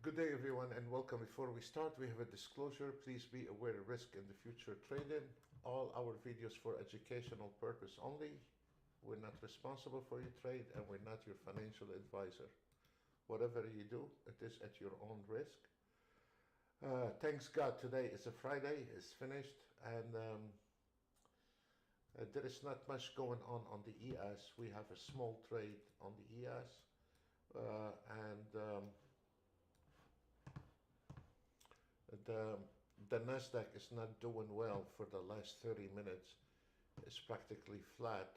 Good day everyone and welcome. Before we start, we have a disclosure. Please be aware of risk in the future trading. All our videos for educational purpose only. We're not responsible for your trade and we're not your financial advisor. Whatever you do, it is at your own risk. Thanks God today is a Friday, it's finished, and there is not much going on the ES. We have a small trade on the ES the Nasdaq is not doing well for the last 30 minutes. It's practically flat.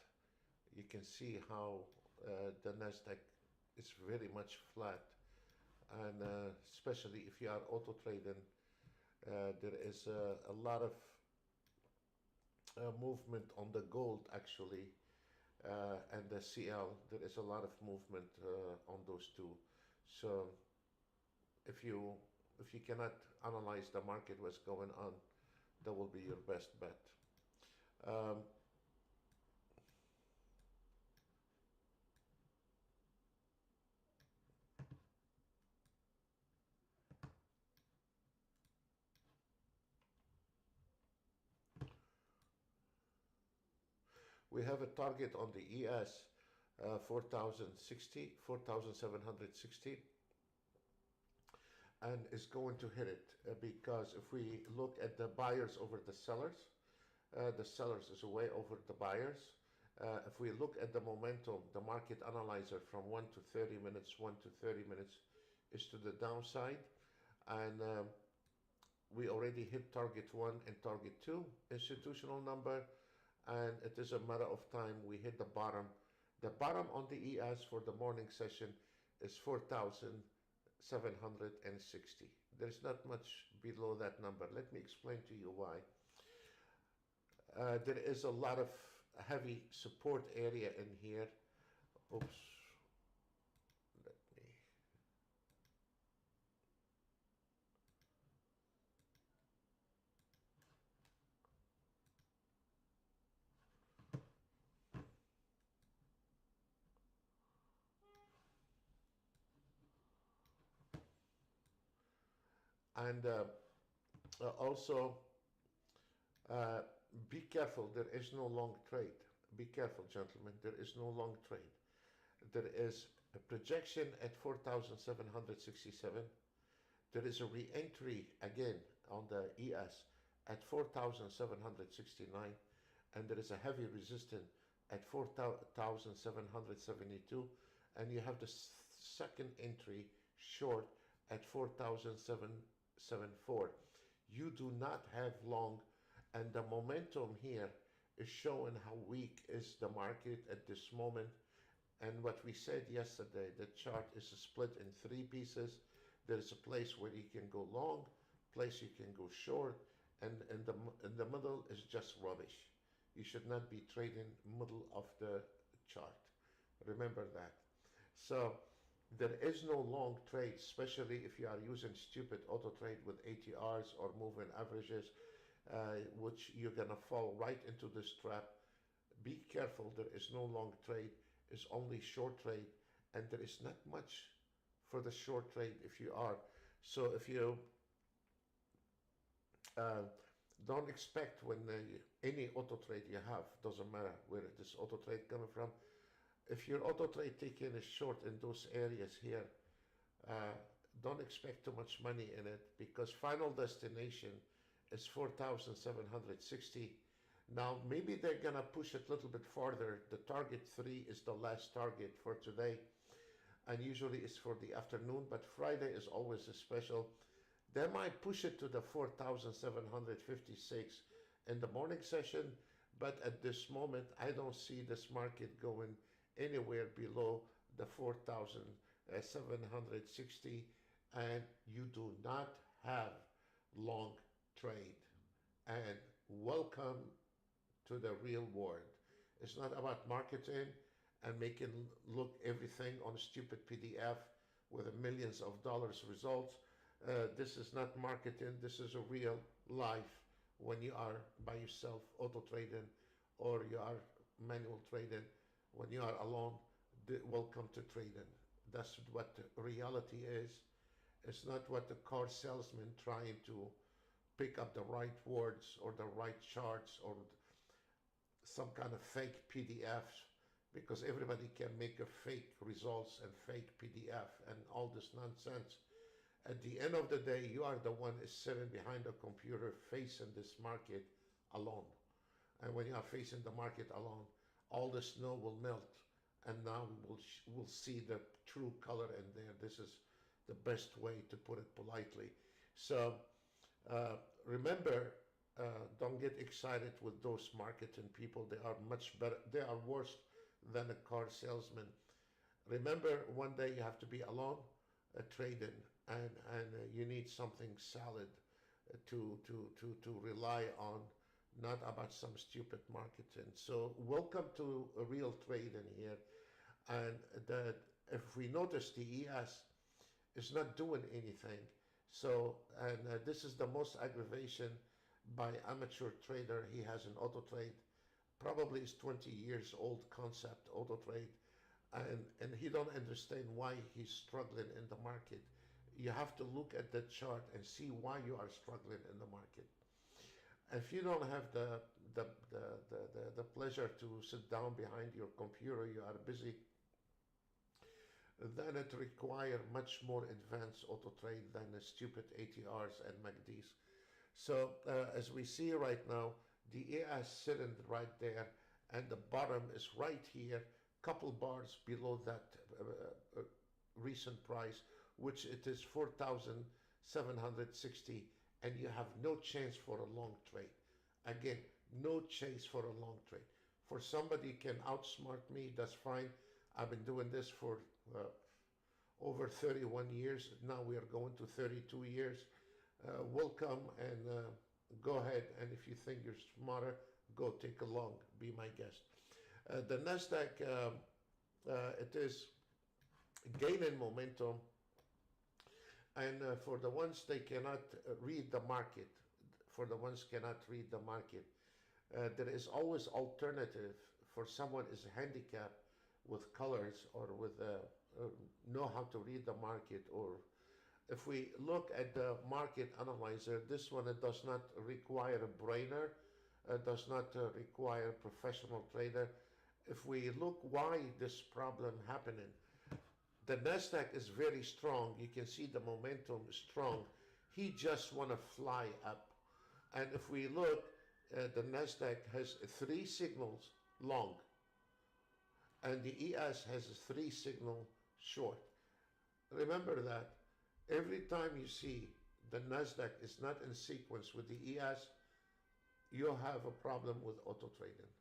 You can see how the Nasdaq is very much flat, and especially if you are auto trading, there is a lot of movement on the gold actually, and the CL. There is a lot of movement on those two. So if you cannot analyze the market, what's going on, that will be your best bet. We have a target on the ES, 4,760. And is going to hit it because if we look at the buyers over the sellers is way over the buyers. If we look at the momentum, the market analyzer from 1 to 30 minutes, 1 to 30 minutes is to the downside, and we already hit target 1 and target 2 institutional number, and it is a matter of time we hit the bottom. The bottom on the ES for the morning session is 4,760. There's not much below that number. Let me explain to you why. There is a lot of heavy support area in here. Oops. Let me. And also, be careful, there is no long trade. Be careful, gentlemen, there is no long trade. There is a projection at 4,767. There is a re-entry again on the ES at 4,769. And there is a heavy resistance at 4,772. And you have the second entry short at 4,774. You do not have long, and the momentum here is showing how weak is the market at this moment. And what we said yesterday, the chart is split in 3 pieces. There's a place where you can go long, place you can go short, and in the middle is just rubbish. You should not be trading middle of the chart. Remember that. So there is no long trade, especially if you are using stupid auto trade with ATRs or moving averages, which you're gonna fall right into this trap. Be careful, there is no long trade, it's only short trade, and there is not much for the short trade if you are. So if you don't expect when any auto trade you have, doesn't matter where this auto trade coming from, if your auto trade taking is short in those areas here, don't expect too much money in it, because final destination is 4,760. Now maybe they're gonna push it a little bit farther. The target 3 is the last target for today, and usually it's for the afternoon, but Friday is always a special. They might push it to the 4,756 in the morning session, but at this moment I don't see this market going anywhere below the 4,760, and you do not have long trade. And welcome to the real world. It's not about marketing and making look everything on a stupid PDF with millions of dollars results. This is not marketing. This is a real life when you are by yourself auto trading, or you are manual trading. When you are alone, welcome to trading. That's what the reality is. It's not what the car salesman trying to pick up the right words or the right charts or some kind of fake PDFs, because everybody can make a fake results and fake PDF and all this nonsense. At the end of the day, you are the one is sitting behind a computer facing this market alone. And when you are facing the market alone, all the snow will melt, and now we'll see the true color in there. This is the best way to put it politely. So remember, don't get excited with those marketing people. They are much better. They are worse than a car salesman. Remember, one day you have to be alone trading, and you need something solid to rely on, not about some stupid marketing. So welcome to a real trading here. And that if we notice the ES is not doing anything. So, and this is the most aggravation by amateur trader. He has an auto trade, probably is 20 years old concept auto trade, and he don't understand why he's struggling in the market. You have to look at the chart and see why you are struggling in the market. If you don't have the pleasure to sit down behind your computer, you are busy, then it requires much more advanced auto trade than the stupid ATRs and MACDs. So as we see right now, the ES sitting right there, and the bottom is right here, couple bars below that recent price, which it is 4,760, and you have no chance for a long trade. Again, no chance for a long trade. For somebody can outsmart me, that's fine. I've been doing this for over 31 years. Now we are going to 32 years. Welcome, and go ahead, and if you think you're smarter, go take a long, be my guest. The Nasdaq, it is gaining momentum, and for the ones they cannot read the market, there is always alternative for someone is handicapped with colors or with know how to read the market. Or if we look at the market analyzer, this one, it does not require a brainer, does not require a professional trader. If we look why this problem happening, the Nasdaq is very strong. You can see the momentum is strong. He just want to fly up. And if we look, the Nasdaq has 3 signals long, and the ES has 3 signal short. Remember that every time you see the Nasdaq is not in sequence with the ES, you'll have a problem with auto trading.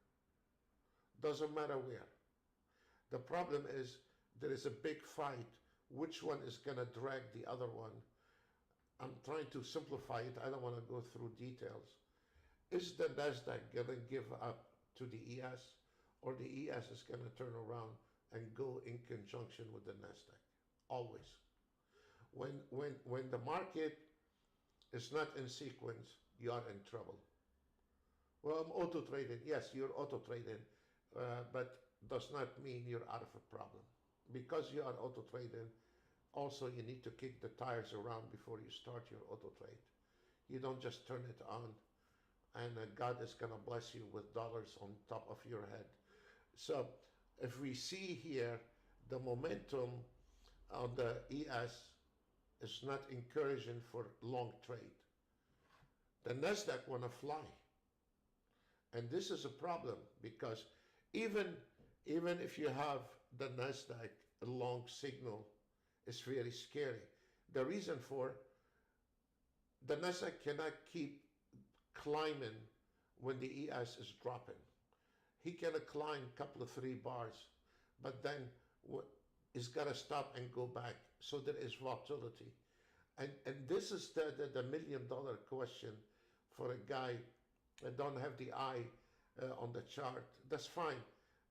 Doesn't matter where. The problem is there is a big fight. Which one is going to drag the other one? I'm trying to simplify it. I don't want to go through details. Is the Nasdaq going to give up to the ES, or the ES is going to turn around and go in conjunction with the Nasdaq? Always. When the market is not in sequence, you are in trouble. Well, I'm auto trading. Yes, you're auto trading, but does not mean you're out of a problem. Because you are auto trading, also you need to kick the tires around before you start your auto trade. You don't just turn it on and God is going to bless you with dollars on top of your head. So if we see here, the momentum on the ES is not encouraging for long trade. The Nasdaq want to fly. And this is a problem, because even if you have the Nasdaq a long signal, it's very scary. The reason for the Nasdaq cannot keep climbing when the ES is dropping. He can climb a couple of 3 bars, but then it's got to stop and go back. So there is volatility. And this is the $1 million question for a guy that don't have the eye on the chart. That's fine,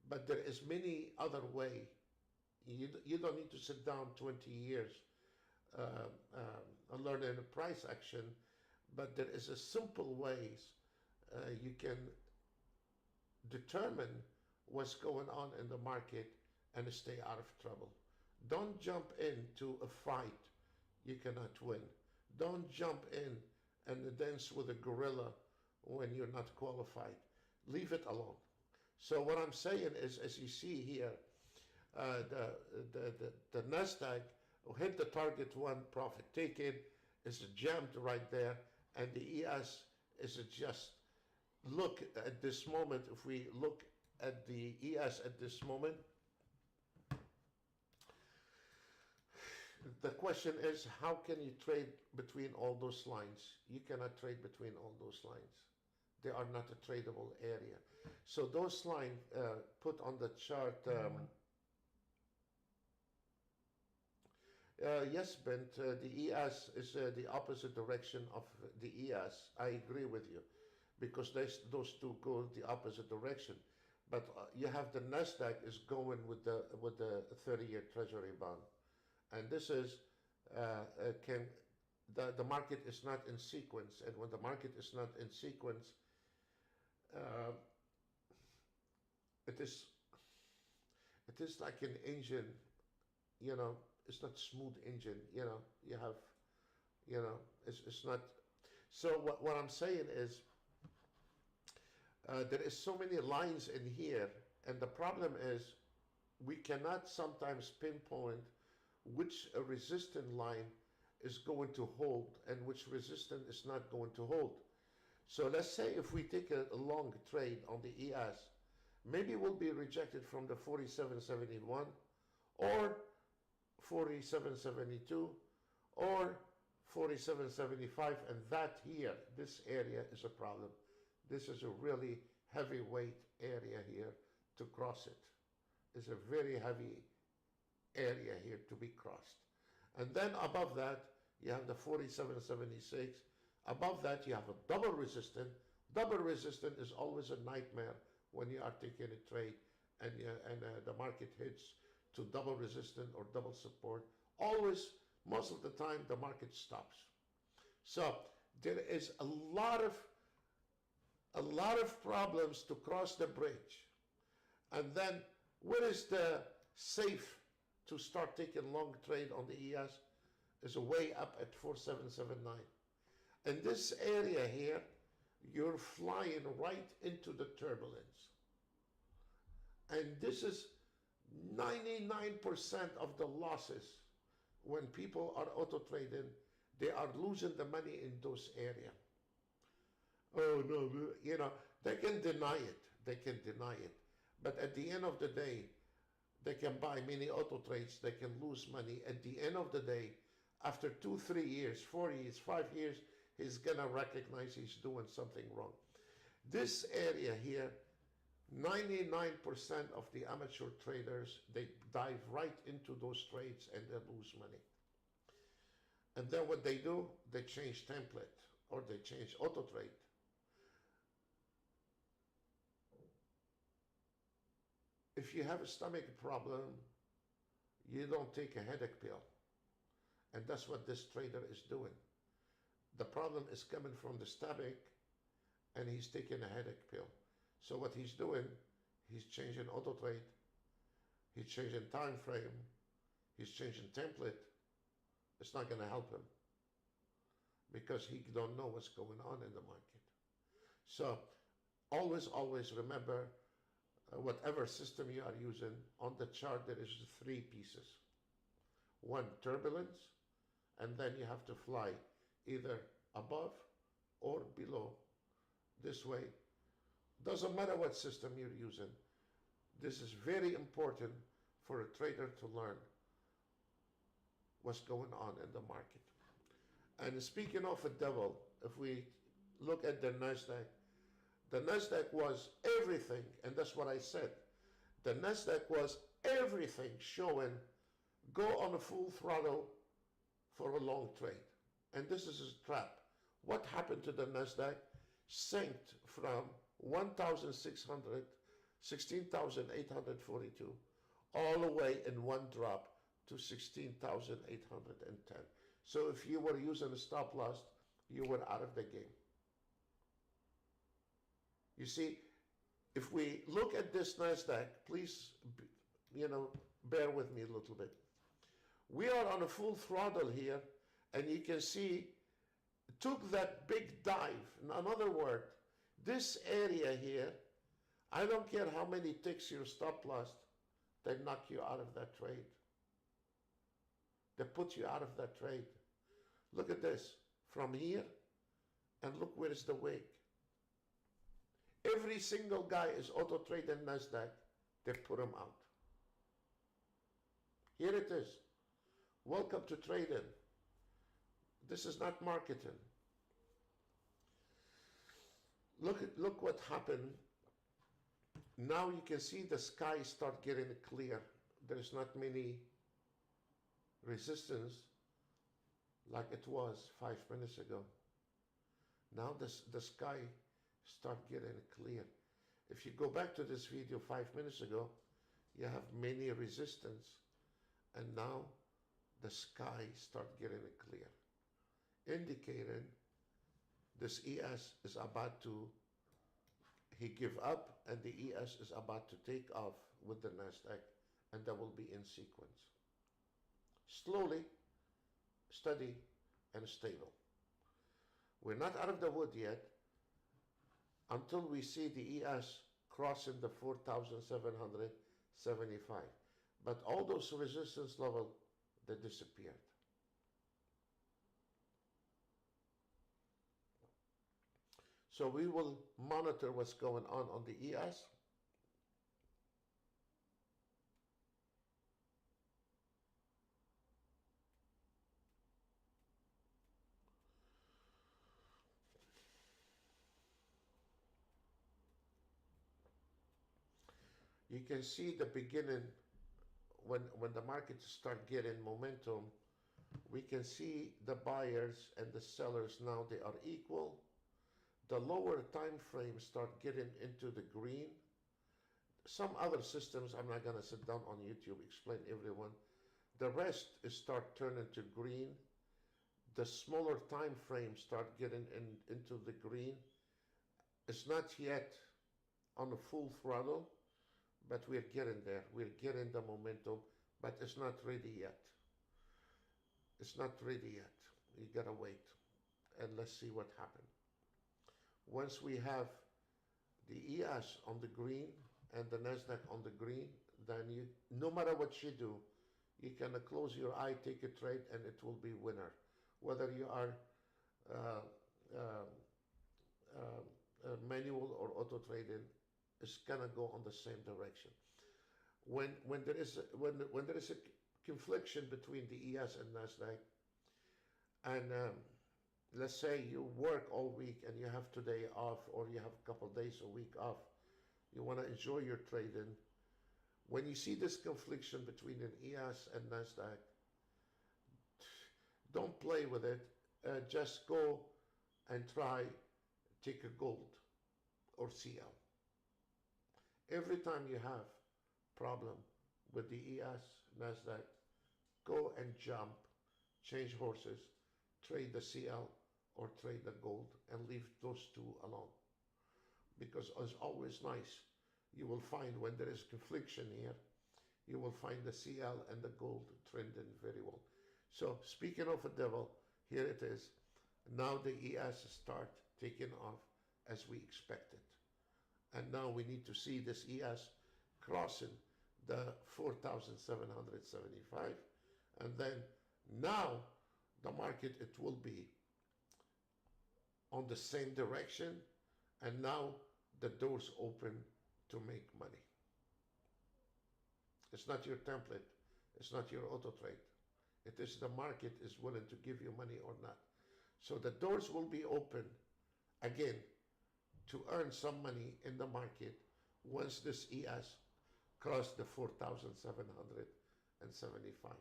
but there is many other way. You don't need to sit down 20 years learning price action, but there is a simple ways you can determine what's going on in the market and stay out of trouble. Don't jump into a fight. you cannot win. Don't jump in and dance with a gorilla when you're not qualified. Leave it alone. So what I'm saying is, as you see here, the Nasdaq hit the target one, profit taken, is jammed right there, and the ES is just, look at this moment. If we look at the ES at this moment, the question is, how can you trade between all those lines? You cannot trade between all those lines. They are not a tradable area. So those lines put on the chart, yes, Bent, the ES is the opposite direction of the ES. I agree with you, because those two go the opposite direction. But you have the Nasdaq is going with the 30-year Treasury bond, and this is the market is not in sequence, and when the market is not in sequence, it is like an engine, you know. It's not smooth engine, you know. You have, you know, it's not. So what I'm saying is, there is so many lines in here, and the problem is we cannot sometimes pinpoint which resistant line is going to hold and which resistant is not going to hold. So let's say if we take a long trade on the ES, maybe we'll be rejected from the 47.71 or 47.72 or 47.75, and that here, this area is a problem. This is a really heavyweight area here to cross it. It's a very heavy area here to be crossed. And then above that, you have the 47.76. Above that, you have a double resistance. Double resistance is always a nightmare when you are taking a trade and the market hits to double resistance or double support. Always, most of the time, the market stops. So there is a lot of problems to cross the bridge. And then where is the safe to start taking long trade on the ES? Is way up at 4779. In this area here, you're flying right into the turbulence. And this is 99% of the losses. When people are auto trading, they are losing the money in those areas. Oh no, you know, they can deny it. They can deny it. But at the end of the day, they can buy many auto trades. They can lose money. At the end of the day, after 2, 3 years, 4 years, 5 years, he's gonna recognize he's doing something wrong. This area here, 99% of the amateur traders, they dive right into those trades and they lose money. And then what they do, they change template or they change auto trade. If you have a stomach problem, you don't take a headache pill. And that's what this trader is doing. The problem is coming from the stomach and he's taking a headache pill. So what he's doing, he's changing auto trade, he's changing time frame, he's changing template. It's not going to help him because he don't know what's going on in the market. So always remember, whatever system you are using, on the chart there is 3 pieces. One, turbulence, and then you have to fly either above or below. This way, doesn't matter what system you're using. This is very important for a trader to learn what's going on in the market. And speaking of a devil, if we look at the Nasdaq was everything, and that's what I said. The Nasdaq was everything showing go on a full throttle for a long trade. And this is a trap. What happened to the Nasdaq? Sank from 1,600, 16,842, all the way in one drop to 16,810. So if you were using a stop loss, you were out of the game. You see, if we look at this Nasdaq, please, you know, bear with me a little bit. We are on a full throttle here, And you can see it took that big dive. In another word, this area here, I don't care how many ticks your stop loss, they knock you out of that trade. They put you out of that trade. Look at this from here, and look where is the wick. Every single guy is Autotrader and Nasdaq. They put him out. Here it is. Welcome to trading. This is not marketing. Look what happened. Now you can see the sky start getting clear. There's not many resistance like it was 5 minutes ago. Now the sky start getting clear. If you go back to this video 5 minutes ago, you have many resistance, and now the sky start getting clear, indicating this ES is about to, he give up, and the ES is about to take off with the Nasdaq, and that will be in sequence. Slowly, steady, and stable. We're not out of the wood yet until we see the ES crossing the 4,775. But all those resistance levels, they disappeared. So we will monitor what's going on the ES. You can see the beginning when the markets start getting momentum. We can see the buyers and the sellers now, they are equal. The lower time frames start getting into the green. Some other systems, I'm not going to sit down on YouTube, explain everyone. The rest is start turning to green. The smaller time frames start getting into the green. It's not yet on a full throttle, but we're getting there. We're getting the momentum, but it's not ready yet. It's not ready yet. You gotta wait, and let's see what happens. Once we have the ES on the green and the Nasdaq on the green, then you, no matter what you do, you can close your eye, take a trade, and it will be winner. Whether you are manual or auto trading, it's gonna go on the same direction. When there is a confliction between the ES and Nasdaq, and let's say you work all week and you have today off, or you have a couple of days a week off, you want to enjoy your trading. When you see this confliction between an ES and Nasdaq, don't play with it. Just go and try take a gold or CL. Every time you have problem with the ES, Nasdaq, go and jump, change horses, trade the CL or trade the gold, and leave those two alone. Because it's always nice. You will find when there is confliction here, you will find the CL and the gold trending very well. So speaking of a devil, here it is. Now the ES start taking off as we expected. And now we need to see this ES crossing the 4,775. And then now the market, it will be on the same direction. And now the doors open to make money. It's not your template. It's not your auto trade. It is the market is willing to give you money or not. So the doors will be open again to earn some money in the market once this ES crossed the 4,775.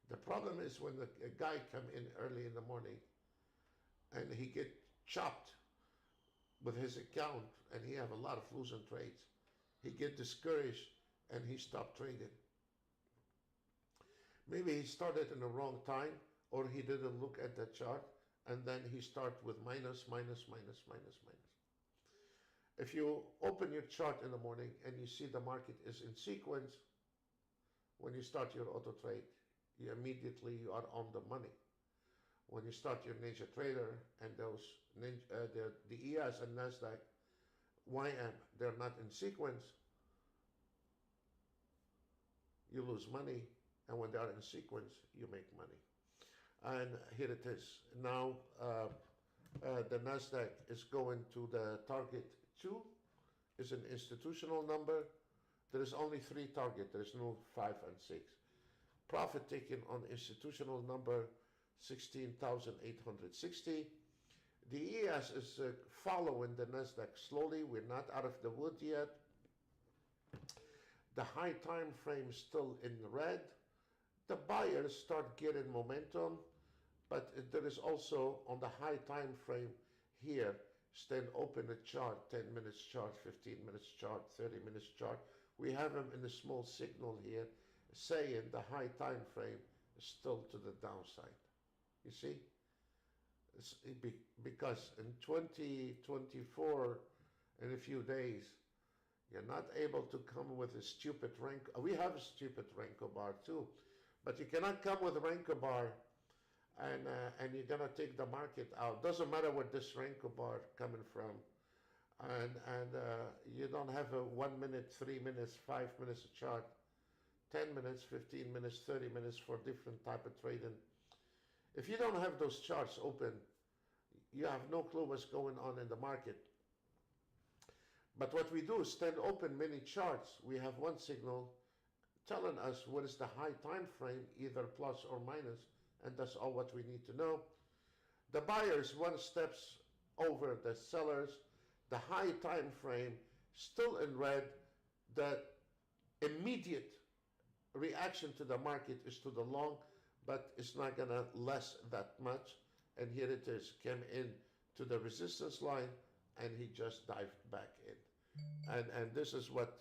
The problem is when a guy come in early in the morning and he get chopped with his account and he have a lot of losing trades. He get discouraged and he stopped trading. Maybe he started in the wrong time, or he didn't look at the chart, and then he start with minus, minus, minus, minus, minus. If you open your chart in the morning and you see the market is in sequence, when you start your auto trade, you immediately are on the money. when you start your Ninja Trader and those the ES and Nasdaq YM, they're not in sequence, you lose money, and when they are in sequence, you make money. And here it is. Now the Nasdaq is going to the target 2, is an institutional number. There is only 3 target. There is no 5 and 6. Profit taken on institutional number 16,860. The ES is following the Nasdaq slowly. We're not out of the wood yet. The high time frame is still in red. The buyers start getting momentum, but there is also on the high time frame here, stand open a chart, 10 minutes chart, 15 minutes chart, 30 minutes chart. We have them in a small signal here saying the high time frame is still to the downside. You see? Because in 2024, in a few days, you're not able to come with a stupid rank. We have a stupid Renko bar too, but you cannot come with a Renko bar and you're gonna take the market out. Doesn't matter where this Renko bar coming from, and you don't have a 1 minute, 3 minutes, 5 minutes chart, 10 minutes, 15 minutes, 30 minutes for different type of trading. If you don't have those charts open, you have no clue what's going on in the market. But what we do is stand open many charts. We have one signal telling us what is the high time frame, either plus or minus, and that's all what we need to know. The buyers 1 steps over the sellers. The high time frame still in red. The immediate reaction to the market is to the long, but it's not gonna last that much. And here it is, came in to the resistance line, and he just dived back in. And this is what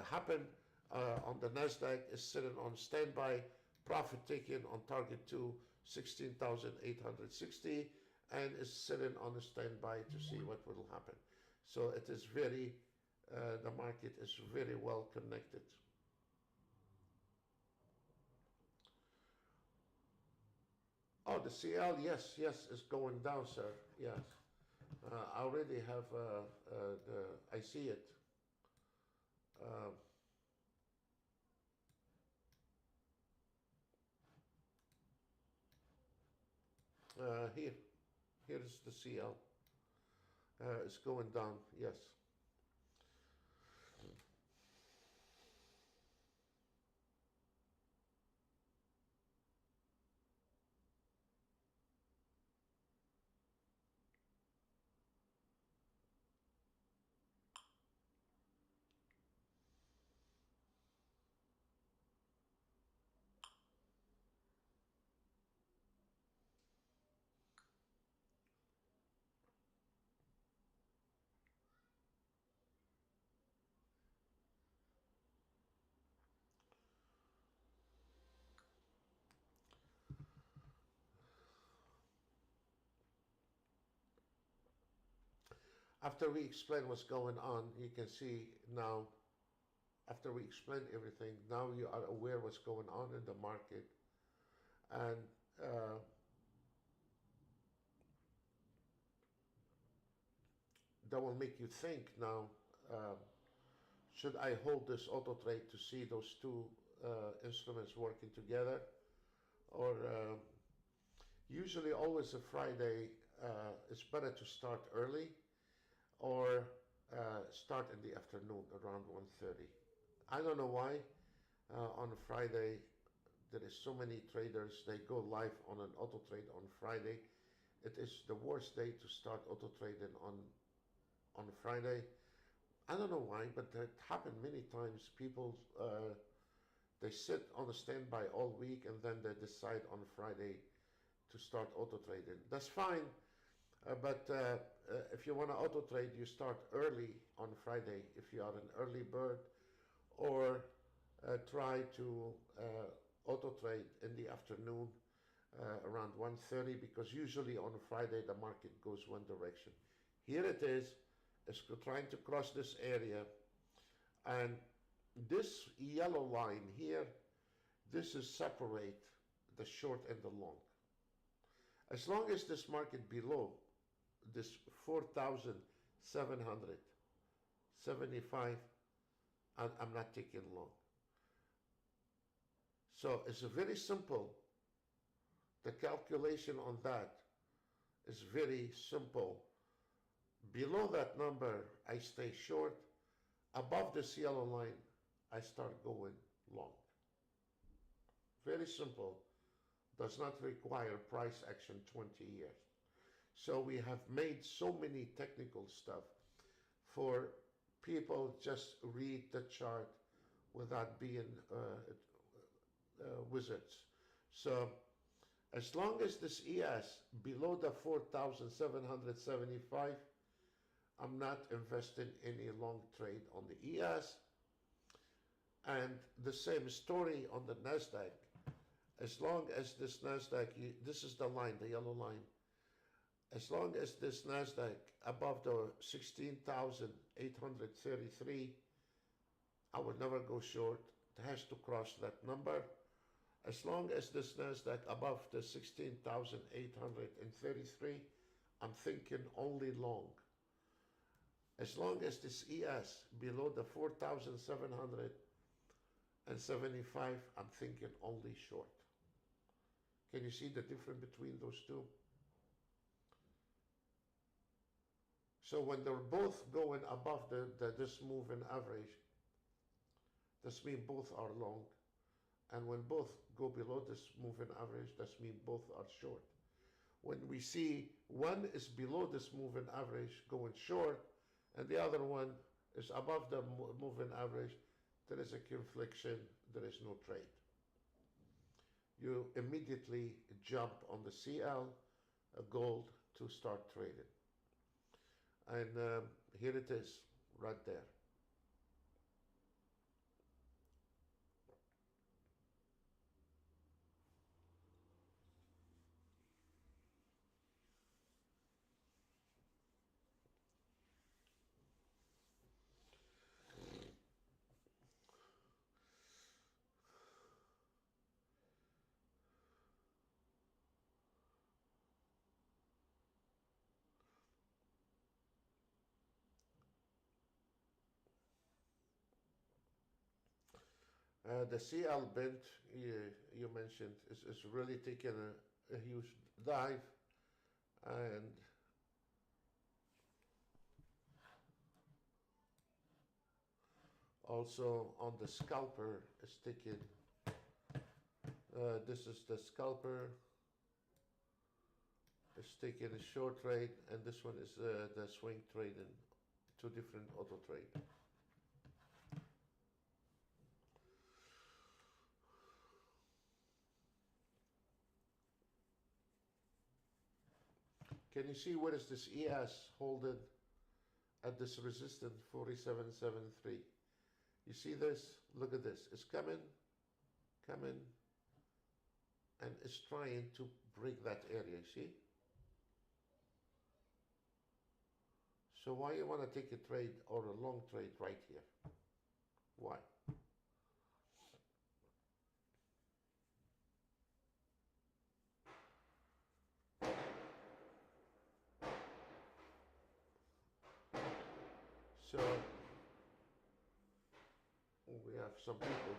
happened on the Nasdaq. Is sitting on standby, profit taken on target 2, 16,860, and is sitting on a standby to see what will happen. So it is very, the market is very well connected. Oh, the CL, yes, is going down, sir. Yes. I already have I see it. Here's the CL. It's going down, yes. After we explain what's going on, you can see now, after we explain everything, now you are aware what's going on in the market. And that will make you think now, should I hold this auto trade to see those 2 instruments working together? Or usually always a Friday, it's better to start early, or start in the afternoon around 1:30. I don't know why on a Friday there is so many traders, they go live on an auto trade on Friday. It is the worst day to start auto trading on Friday. I don't know why, but that happened many times. People, they sit on a standby all week and then they decide on Friday to start auto trading. That's fine. But if you want to auto trade, you start early on Friday if you are an early bird, or try to auto trade in the afternoon around 1:30, because usually on Friday the market goes one direction. Here it is, it's trying to cross this area, and this yellow line here, this is separate the short and the long. As long as this market below this 4,775, I'm not taking long. So it's very simple. The calculation on that is very simple. Below that number, I stay short. Above this yellow line, I start going long. Very simple. Does not require price action 20 years. So we have made so many technical stuff for people just read the chart without being wizards. So as long as this ES below the 4,775, I'm not investing any long trade on the ES. And the same story on the NASDAQ. As long as this NASDAQ, this is the line, the yellow line. As long as this NASDAQ above the 16,833, I will never go short. It has to cross that number. As long as this NASDAQ above the 16,833, I'm thinking only long. As long as this ES below the 4,775, I'm thinking only short. Can you see the difference between those two? So when they're both going above this moving average, this means both are long. And when both go below this moving average, that means both are short. When we see one is below this moving average going short, and the other one is above the moving average, there is a confliction, there is no trade. You immediately jump on the CL gold to start trading. And here it is, right there. The CL bent you mentioned is really taking a huge dive, and also on the scalper is taking. This is the scalper. Is taking a short trade, and this one is the swing trading. Two different auto trade. Can you see what is this ES holding at this resistance 4773? You see this? Look at this. It's coming, and it's trying to break that area, you see? So why you want to take a trade or a long trade right here? Why? So we have some people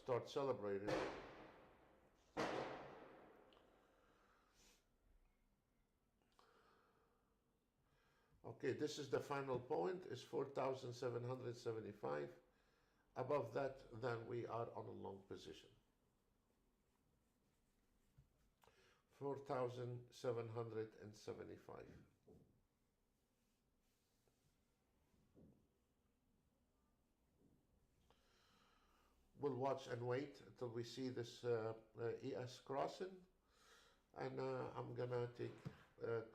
start celebrating. Okay, this is the final point, is 4,775. Above that, then we are on a long position. 4,775. We'll watch and wait until we see this ES crossing, and I'm gonna take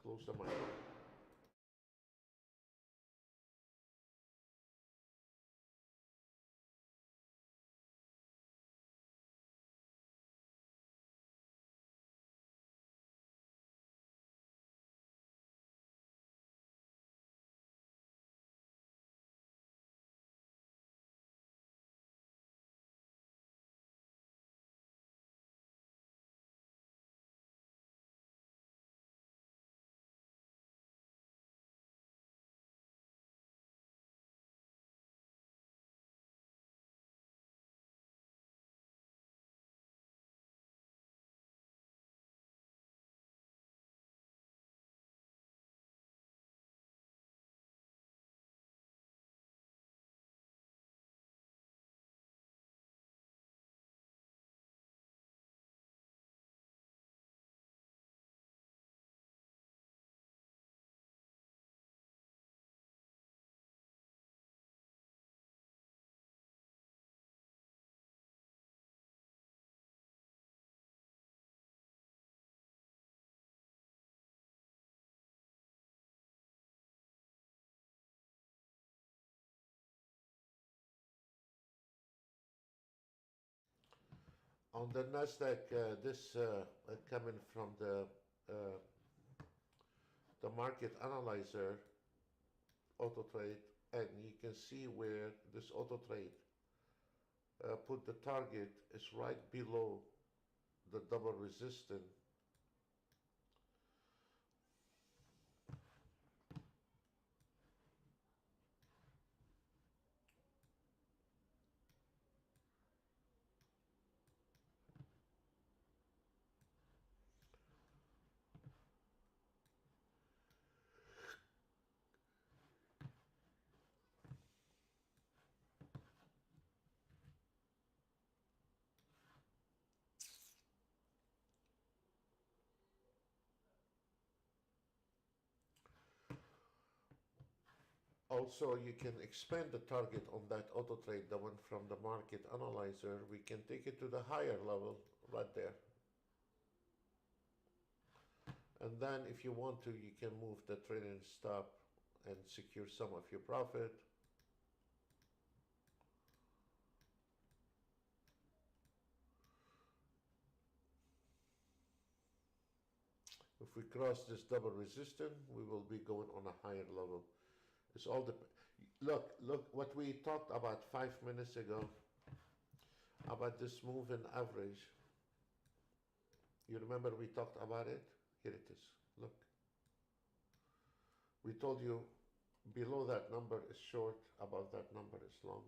close the mic. On the Nasdaq, this coming from uh, the market analyzer auto trade, and you can see where this auto trade put the target is right below the double resistance. Also, you can expand the target on that auto trade, the one from the market analyzer. We can take it to the higher level right there. And then if you want to, you can move the trailing stop and secure some of your profit. If we cross this double resistance, we will be going on a higher level. It's all the look what we talked about 5 minutes ago about this moving average. You remember we talked about it? Here it is. Look. We told you below that number is short, above that number is long.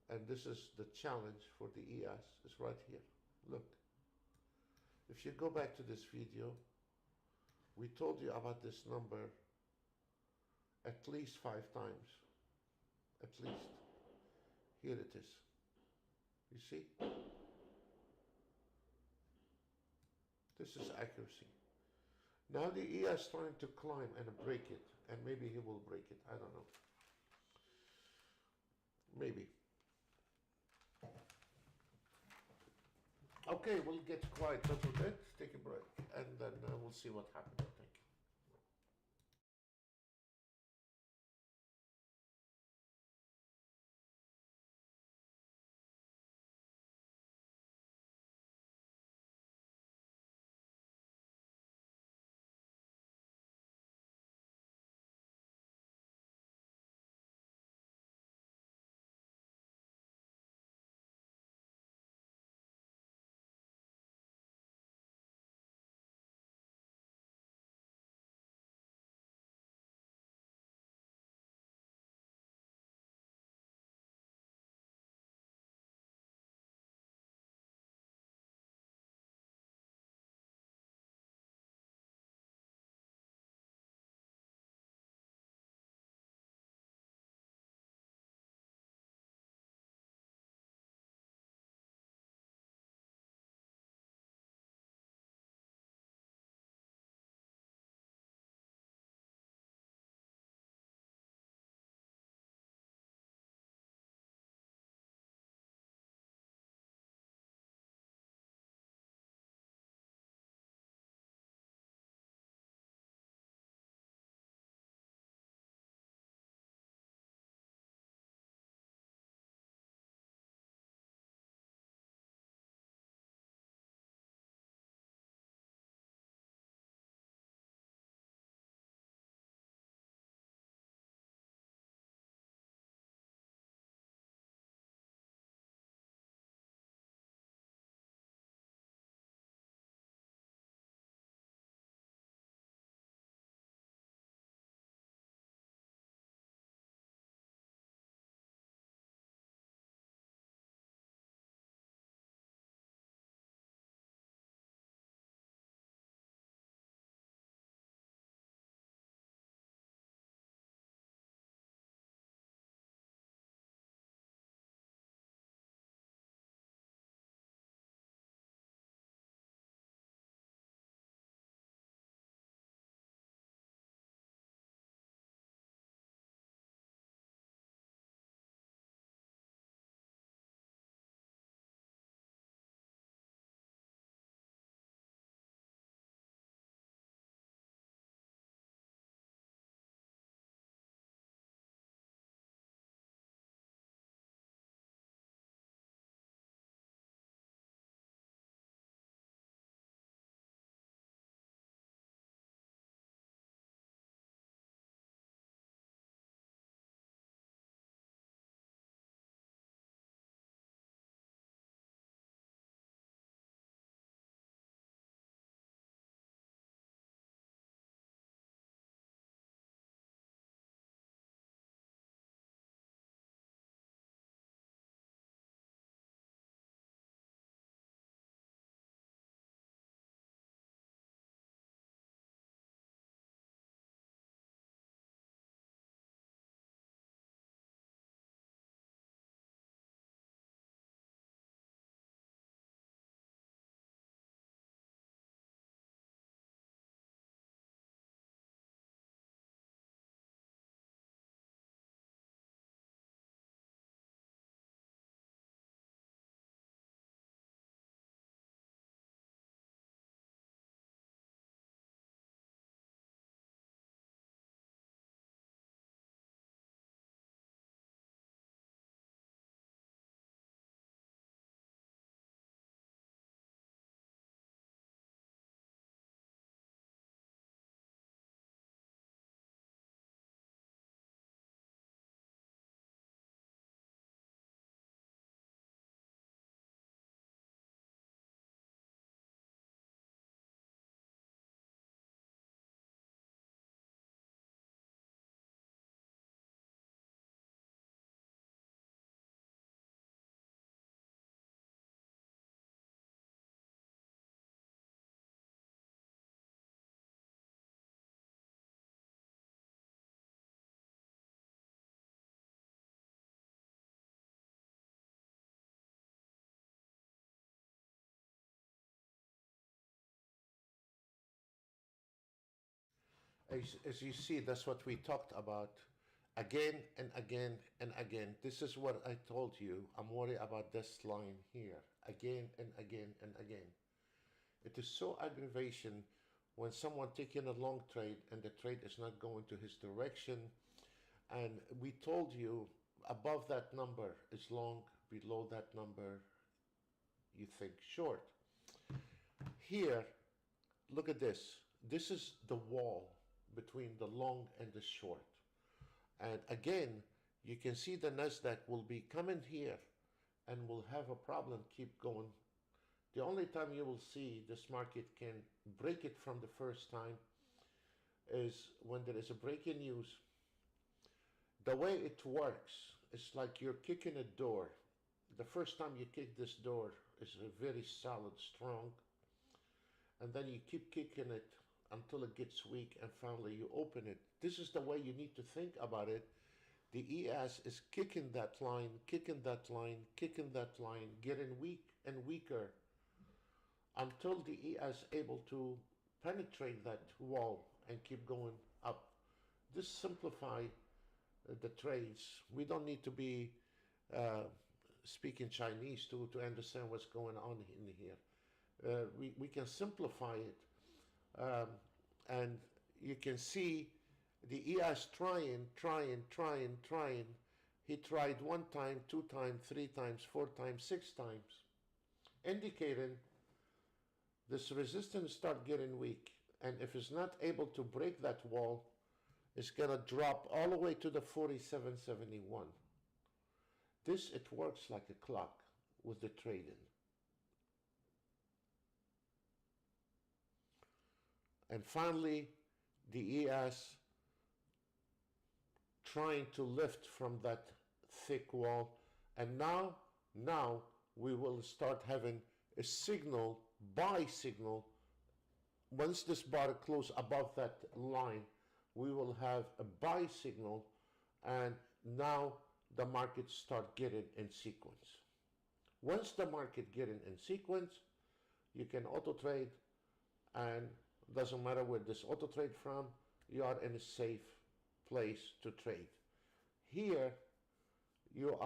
And this is the challenge for the ES, is right here. Look. If you go back to this video, we told you about this number at least 5 times. At least. Here it is. You see? This is accuracy. Now the ES trying to climb and break it, and maybe he will break it. I don't know. Maybe. Okay, we'll get quiet a little bit, take a break, and then we'll see what happens. As you see, that's what we talked about again and again and again. This is what I told you. I'm worried about this line here again and again and again. It is so aggravation when someone taking a long trade and the trade is not going to his direction. And we told you above that number is long, below that number you think short. Here, look at this. This is the wall between the long and the short. And again, you can see the Nasdaq will be coming here and will have a problem keep going. The only time you will see this market can break it from the first time is when there is a breaking news. The way it works is like you're kicking a door. The first time you kick this door is very solid, strong, and then you keep kicking it until it gets weak and finally you open it. This is the way you need to think about it. The ES is kicking that line, kicking that line, kicking that line, getting weak and weaker until the ES able to penetrate that wall and keep going up. This simplify the trades. We don't need to be speaking Chinese to understand what's going on in here. We can simplify it, and you can see the ES trying. He tried 1 time, 2 times, 3 times, 4 times, 6 times, indicating this resistance start getting weak, and if it's not able to break that wall, it's gonna drop all the way to the 47.71. This, it works like a clock with the trading. And finally, the ES trying to lift from that thick wall. And now we will start having a signal, buy signal. Once this bar close above that line, we will have a buy signal, and now the market start getting in sequence. Once the market getting in sequence, you can auto trade, and doesn't matter where this auto trade from, you are in a safe place to trade. Here you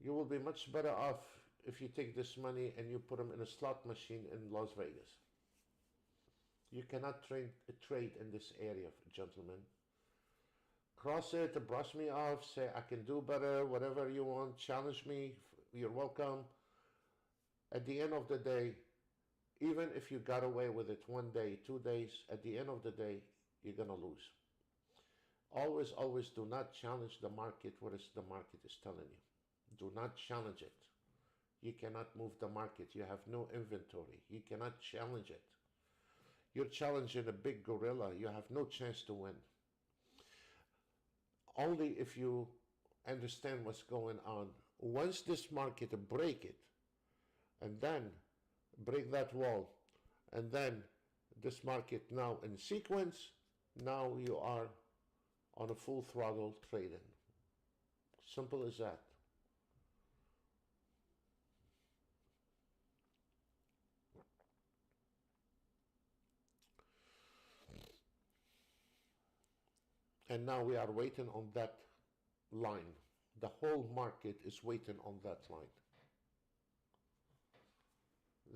will be much better off if you take this money and you put them in a slot machine in Las Vegas. You cannot trade in this area, gentlemen. Cross it, brush me off, say I can do better, whatever you want, challenge me, you're welcome. At the end of the day, even if you got away with it 1 day, 2 days, at the end of the day, you're gonna lose. Always do not challenge the market what the market is telling you. Do not challenge it. You cannot move the market. You have no inventory. You cannot challenge it. You're challenging a big gorilla. You have no chance to win. Only if you understand what's going on. Once this market break it, and then break that wall, and then this market now in sequence, now you are on a full throttle trading. Simple as that. And now we are waiting on that line. The whole market is waiting on that line.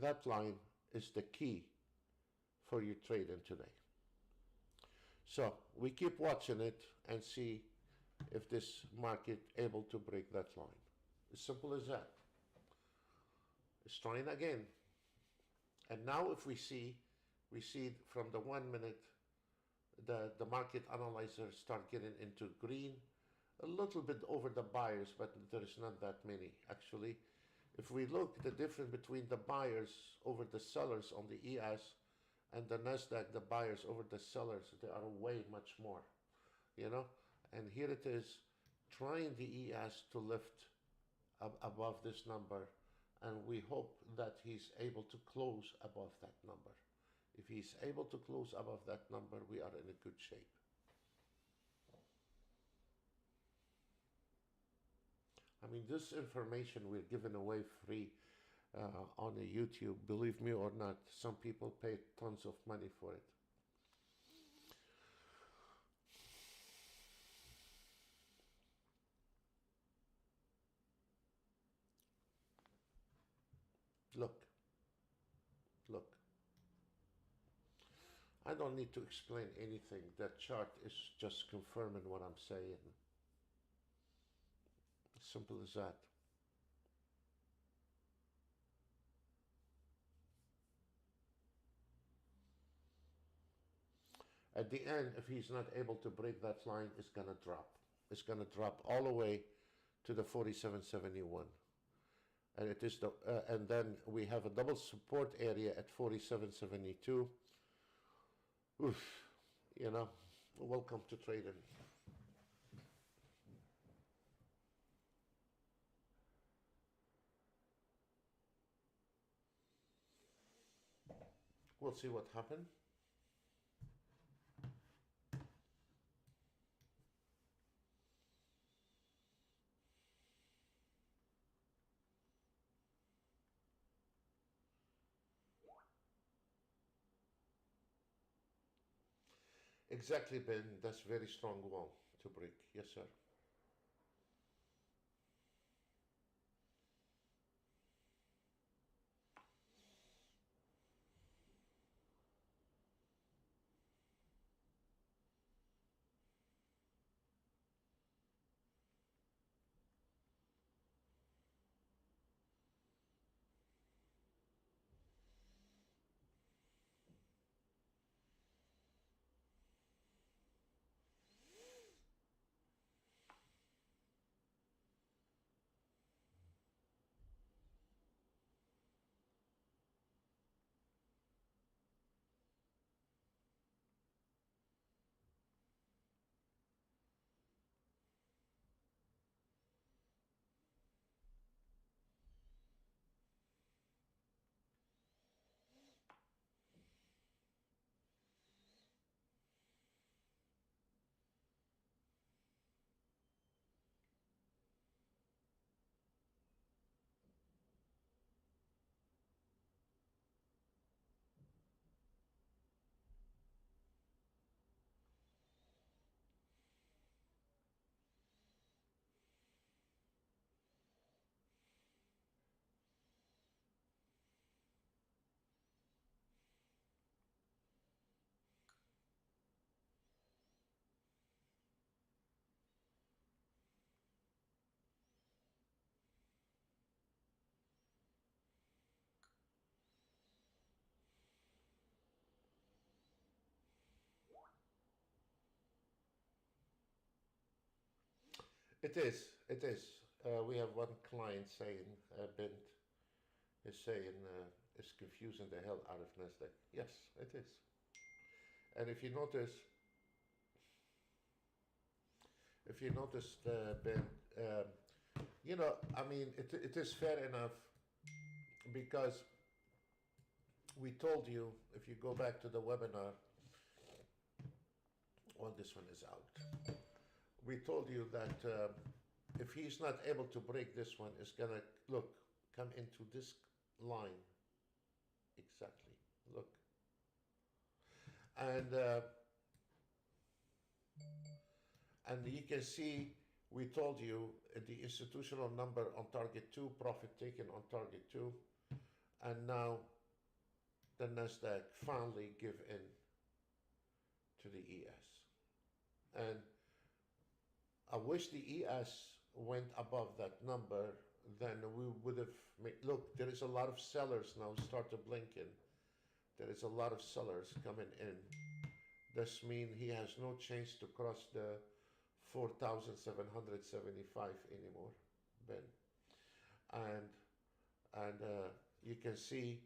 That line is the key for your trading today. So we keep watching it and see if this market able to break that line. As simple as that. It's trying again. And now if we see from the 1 minute, the market analyzers start getting into green, a little bit over the buyers, but there is not that many actually. If we look the difference between the buyers over the sellers on the ES and the Nasdaq, the buyers over the sellers, they are way much more, you know. And here it is, trying the ES to lift above this number, and we hope that he's able to close above that number. If he's able to close above that number, we are in a good shape. I mean, this information we're giving away free on the YouTube, believe me or not. Some people pay tons of money for it. Look, look. I don't need to explain anything. That chart is just confirming what I'm saying. Simple as that. At the end, if he's not able to break that line, it's gonna drop. It's gonna drop all the way to the 47.71, and it is the and then we have a double support area at 47.72. Oof, you know, welcome to trading. We'll see what happened. Exactly, Ben. That's very strong wall to break. Yes, sir. It is. It is. We have one client saying, Bint is saying, it's confusing the hell out of Nasdaq. Yes, it is. And if you noticed, Ben, you know, I mean, it is fair enough because we told you, if you go back to the webinar, well, this one is out. We told you that if he's not able to break this one, it's gonna, look, come into this line. Exactly, look. And you can see, we told you the institutional number on target 2, profit taken on target 2, and now the Nasdaq finally give in to the ES. And I wish the ES went above that number, then we would have made, look, there is a lot of sellers now start to blink in. There is a lot of sellers coming in. This means he has no chance to cross the 4,775 anymore, Ben. And you can see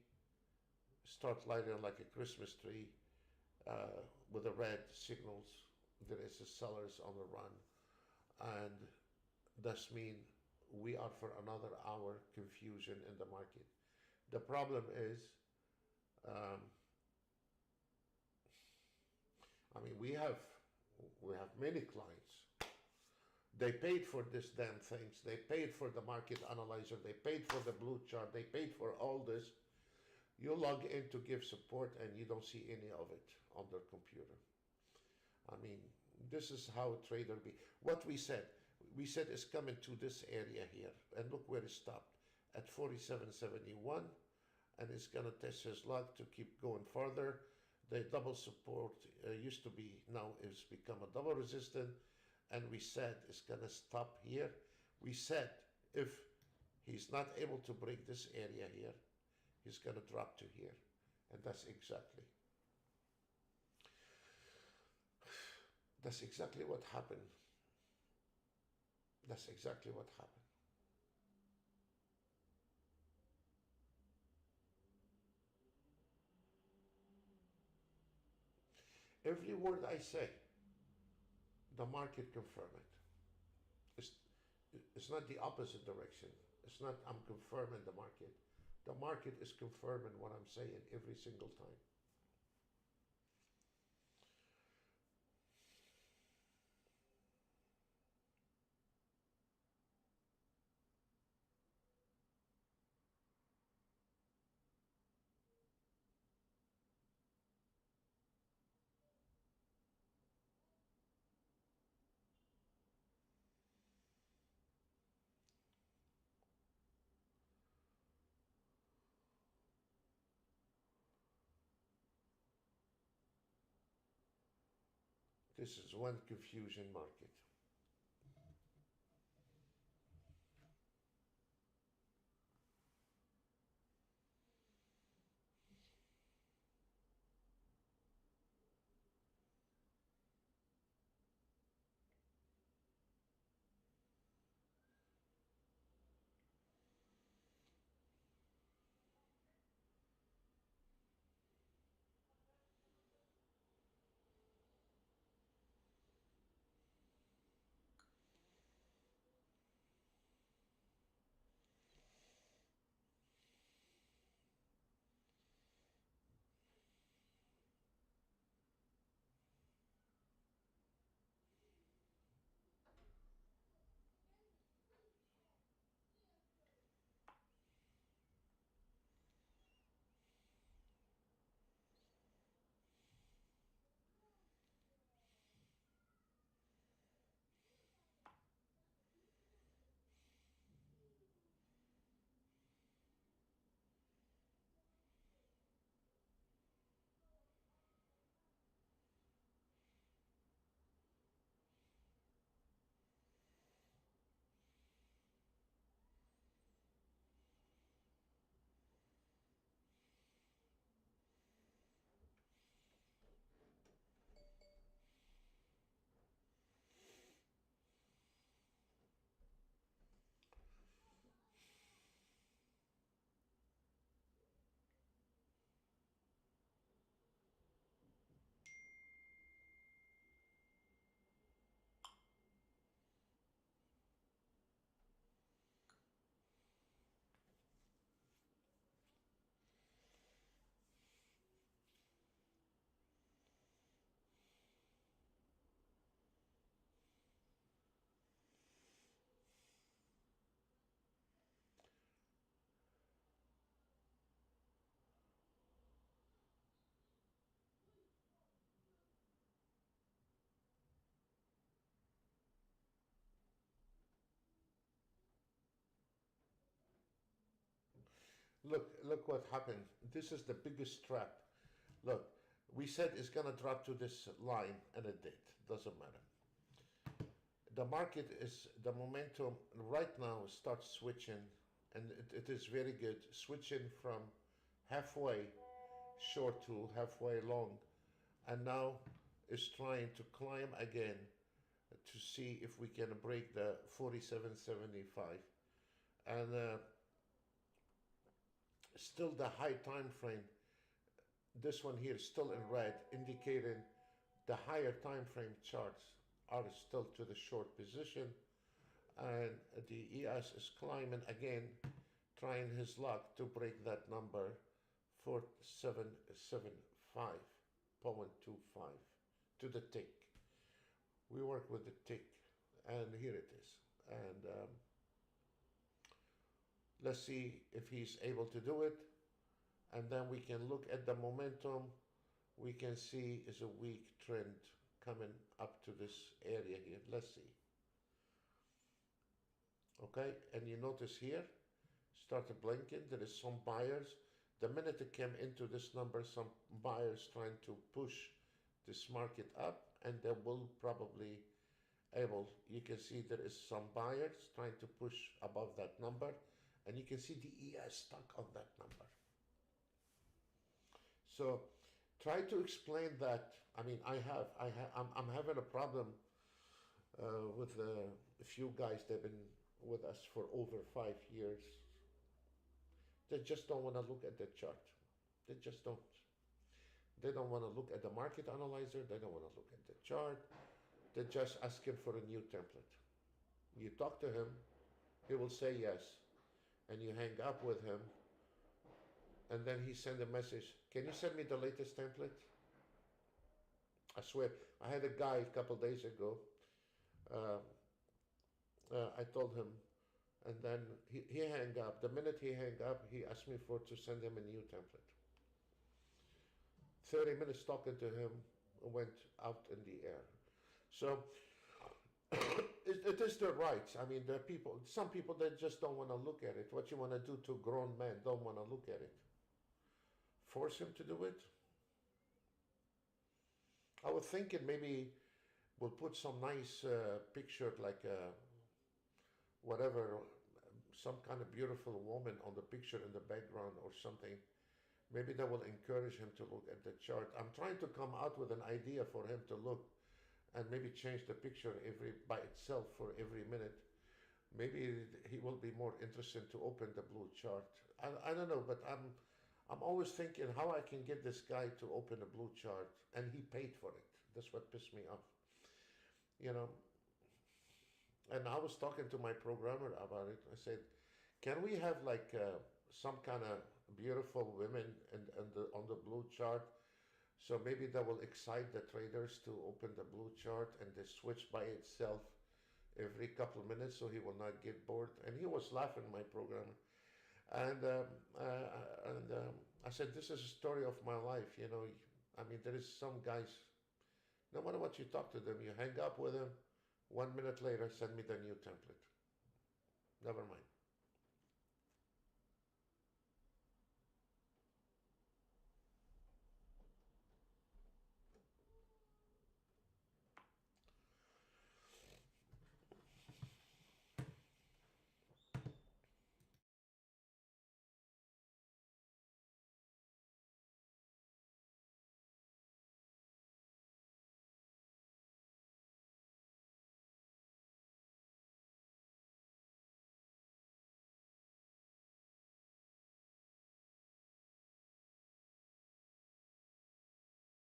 start lighting like a Christmas tree with the red signals. There is a sellers on the run, and this means we are for another hour confusion in the market. The problem is, I mean, we have many clients. They paid for this damn things. They paid for the market analyzer. They paid for the blue chart. They paid for all this. You log in to give support and you don't see any of it on their computer. I mean, this is how a trader be. What we said it's coming to this area here, and look where it stopped at 47.71, it's going to test his luck to keep going further. The double support used to be, now it's become a double resistance, and we said it's going to stop here. We said if he's not able to break this area here, he's going to drop to here, and that's exactly what happened. That's exactly what happened. Every word I say, the market confirm it. It's, it's not the opposite direction. It's not I'm confirming the market. The market is confirming what I'm saying every single time. This is one confusion market. Look what happened. This is the biggest trap. Look, we said it's gonna drop to this line, and it did. Doesn't matter. The market is the momentum right now starts switching, and it is very good. Switching from halfway short to halfway long, and now is trying to climb again to see if we can break the 47.75, and still the high time frame, this one here is still in red, indicating the higher time frame charts are still to the short position, and the ES is climbing again, trying his luck to break that number 4775.25 to the tick. We work with the tick, and here it is. And let's see if he's able to do it, and then we can look at the momentum. We can see is a weak trend coming up to this area here. Let's see. Okay, and you notice here started blinking. There is some buyers. The minute it came into this number, some buyers trying to push this market up, and they will probably able, you can see there is some buyers trying to push above that number, and you can see the ES stuck on that number. So try to explain that. I mean, I'm having a problem with a few guys that have been with us for over 5 years. They just don't want to look at the chart. They just don't. They don't want to look at the market analyzer. They don't want to look at the chart. They're just asking for a new template. You talk to him, he will say yes, and you hang up with him, and then he send a message, can you send me the latest template? I swear, I had a guy a couple days ago, I told him, and then he hang up. The minute he hang up, he asked me to send him a new template. 30 minutes talking to him went out in the air. So it is their rights. I mean, there are people, some people that just don't want to look at it. What you want to do to a grown man, don't want to look at it. Force him to do it? I was thinking maybe we'll put some nice picture, like whatever, some kind of beautiful woman on the picture in the background or something. Maybe that will encourage him to look at the chart. I'm trying to come out with an idea for him to look and maybe change the picture by itself for every minute. Maybe he will be more interested to open the blue chart. I don't know, but I'm always thinking how I can get this guy to open a blue chart, and he paid for it. That's what pissed me off. You know, and I was talking to my programmer about it. I said, can we have like some kind of beautiful women on the blue chart? So maybe that will excite the traders to open the blue chart and they switch by itself every couple of minutes so he will not get bored. And he was laughing, my programmer. And I said, this is a story of my life. You know, I mean, there is some guys, no matter what you talk to them, you hang up with them, 1 minute later, send me the new template. Never mind.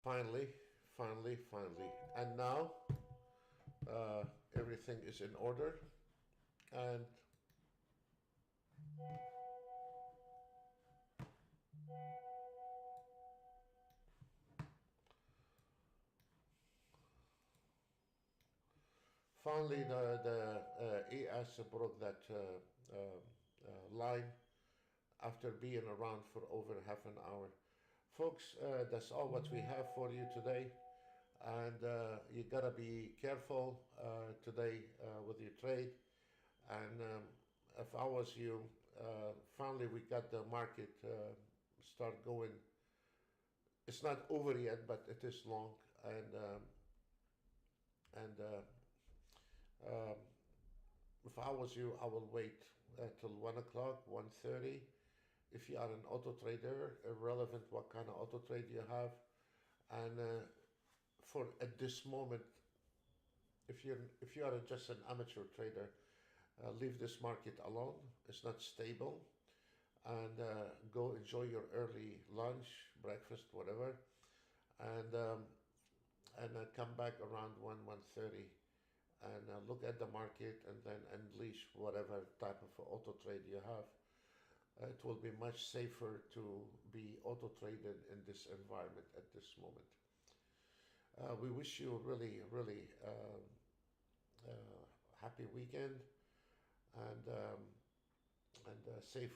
Finally, finally, finally. And now uh, everything is in order. And finally the ES broke that line after being around for over half an hour. Folks, that's all what we have for you today. And you gotta be careful today with your trade. And if I was you, finally we got the market start going. It's not over yet, but it is long. And if I was you, I will wait till 1 o'clock, 1:30. If you are an auto trader, irrelevant what kind of auto trade you have, and for at this moment, if you are just an amateur trader, leave this market alone. It's not stable, and go enjoy your early lunch, breakfast, whatever, and come back around 1:30, and look at the market, and then unleash whatever type of auto trade you have. It will be much safer to be auto traded in this environment at this moment. We wish you a really, really happy weekend, and safe